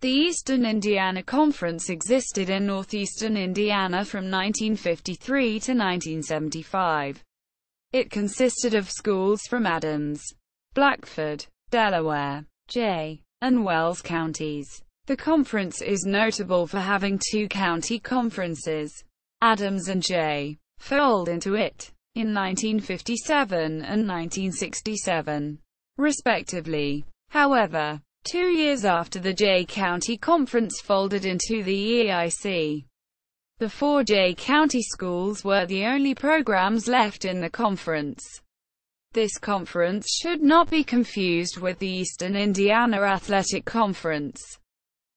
The Eastern Indiana Conference existed in northeastern Indiana from 1953 to 1975. It consisted of schools from Adams, Blackford, Delaware, Jay, and Wells counties. The conference is notable for having two county conferences, Adams and Jay, fold into it in 1957 and 1967, respectively. However, 2 years after the Jay County Conference folded into the EIC, the 4 Jay County schools were the only programs left in the conference. This conference should not be confused with the Eastern Indiana Athletic Conference,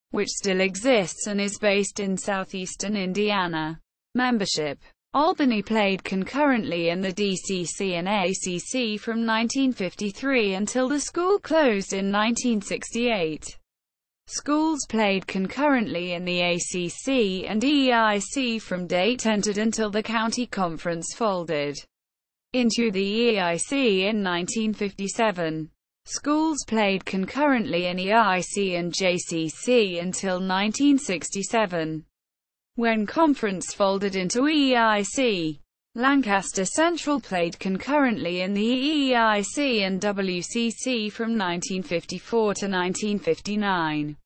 which still exists and is based in southeastern Indiana. Membership. Albany played concurrently in the DCC and ACC from 1953 until the school closed in 1968. Schools played concurrently in the ACC and EIC from date entered until the county conference folded into the EIC in 1957. Schools played concurrently in EIC and JCC until 1967. When conference folded into EIC, Lancaster Central played concurrently in the EIC and WCC from 1954 to 1959.